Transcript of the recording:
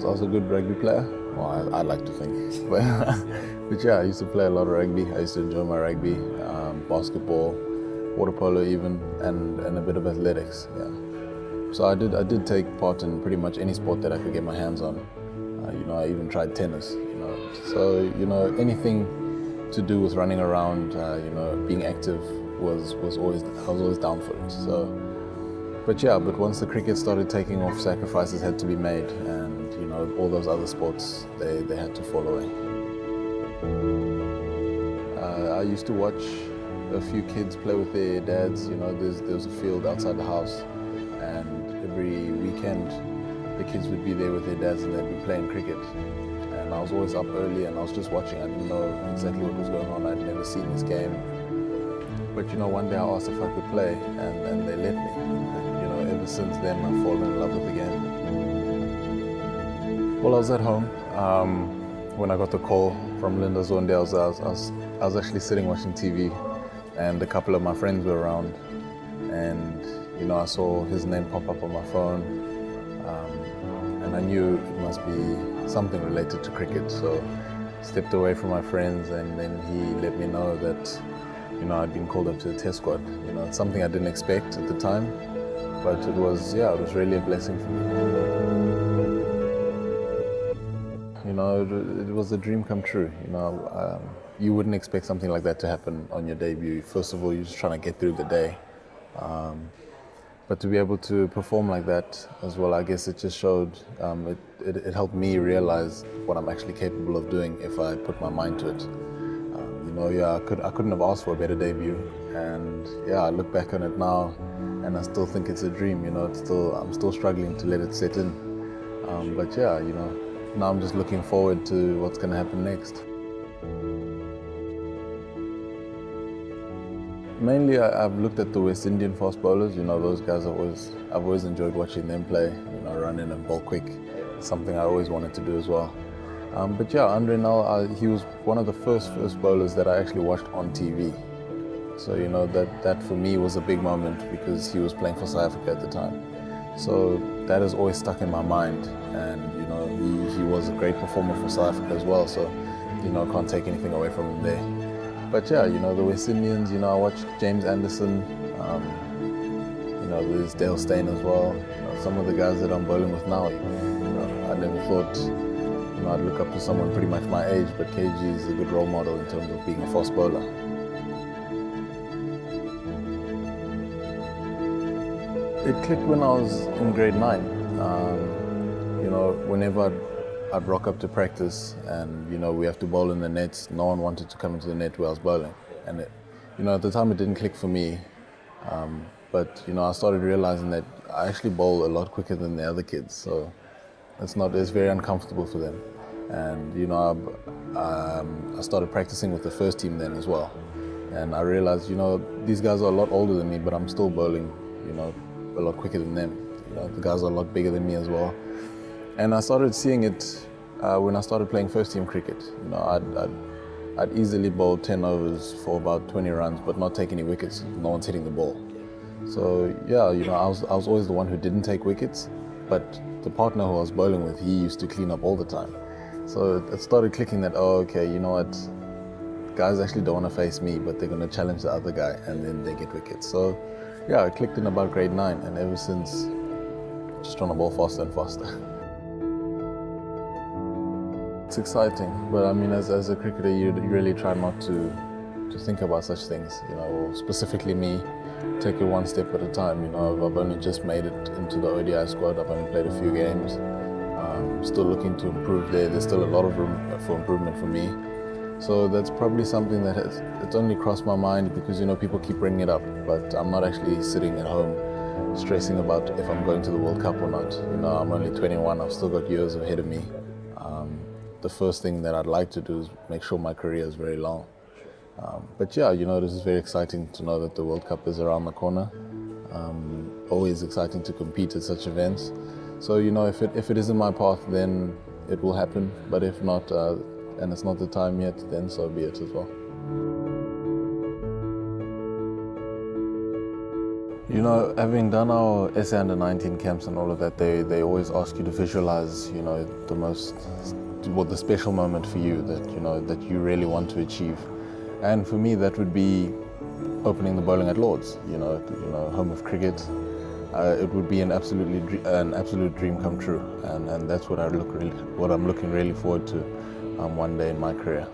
I was a good rugby player. Well, I like to think. But yeah, I used to play a lot of rugby. I used to enjoy my rugby, basketball, water polo even, and a bit of athletics, yeah. So I did take part in pretty much any sport that I could get my hands on. I even tried tennis, So, anything to do with running around, being active I was always down for it. So, but once the cricket started taking off, sacrifices had to be made, and all those other sports, they had to fall away. I used to watch a few kids play with their dads. There was a field outside the house, and every weekend the kids would be there with their dads and they'd be playing cricket. And I was always up early and I was just watching. I didn't know exactly what was going on. I'd never seen this game. But one day I asked if I could play, and they let me. And, ever since then I've fallen in love with the game. Well, I was at home when I got the call from Linda Zonde. I was actually sitting watching TV, and a couple of my friends were around, and I saw his name pop up on my phone, and I knew it must be something related to cricket. So I stepped away from my friends, and then he let me know that I'd been called up to the test squad. It's something I didn't expect at the time, but it was really a blessing for me. It was a dream come true. You wouldn't expect something like that to happen on your debut. First of all, you're just trying to get through the day. But to be able to perform like that as well, I guess it just showed, it helped me realize what I'm actually capable of doing if I put my mind to it. I couldn't have asked for a better debut, and I look back on it now, and I still think it's a dream. I'm still struggling to let it set in. Now I'm just looking forward to what's going to happen next. Mainly, I've looked at the West Indian fast bowlers. Those guys I've always enjoyed watching them play. Run in and bowl quick. It's something I always wanted to do as well. Andre Nal, he was one of the first bowlers that I actually watched on TV. So that for me was a big moment, because he was playing for South Africa at the time. So that has always stuck in my mind, and he was a great performer for South Africa as well. So I can't take anything away from him there. But the West Indians, I watched James Anderson, there's Dale Steyn as well. Some of the guys that I'm bowling with now, I never thought I'd look up to someone pretty much my age, but KG is a good role model in terms of being a fast bowler. It clicked when I was in grade 9. Whenever I'd rock up to practice and, we have to bowl in the nets, no one wanted to come into the net where I was bowling. And, at the time it didn't click for me. But I started realizing that I actually bowl a lot quicker than the other kids. So it's very uncomfortable for them. And, I started practicing with the first team then as well. And I realized, these guys are a lot older than me, but I'm still bowling, a lot quicker than them. The guys are a lot bigger than me as well. And I started seeing it when I started playing first team cricket. I'd easily bowl 10 overs for about 20 runs, but not take any wickets. No one's hitting the ball. So I was always the one who didn't take wickets, but the partner who I was bowling with, he used to clean up all the time. So it started clicking that, guys actually don't want to face me, but they're going to challenge the other guy, and then they get wickets. So it clicked in about grade 9, and ever since, just trying to bowl faster and faster. It's exciting, but as a cricketer, you really try not to think about such things, or specifically me, take it one step at a time. I've only just made it into the ODI squad. I've only played a few games. Still looking to improve there. There's still a lot of room for improvement for me. So that's probably something that it's only crossed my mind because, people keep bringing it up, but I'm not actually sitting at home stressing about if I'm going to the World Cup or not. I'm only 21, I've still got years ahead of me. The first thing that I'd like to do is make sure my career is very long. This is very exciting to know that the World Cup is around the corner. Always exciting to compete at such events. So, if it is in my path, then it will happen. But if not, and it's not the time yet, then so be it as well. You know, having done our SA under 19 camps and all of that, they always ask you to visualize, you know, the special moment for you that, you know, that you really want to achieve. And for me, that would be opening the bowling at Lords, you know, home of cricket. It would be an absolute dream come true, and that's what I'm looking really forward to one day in my career.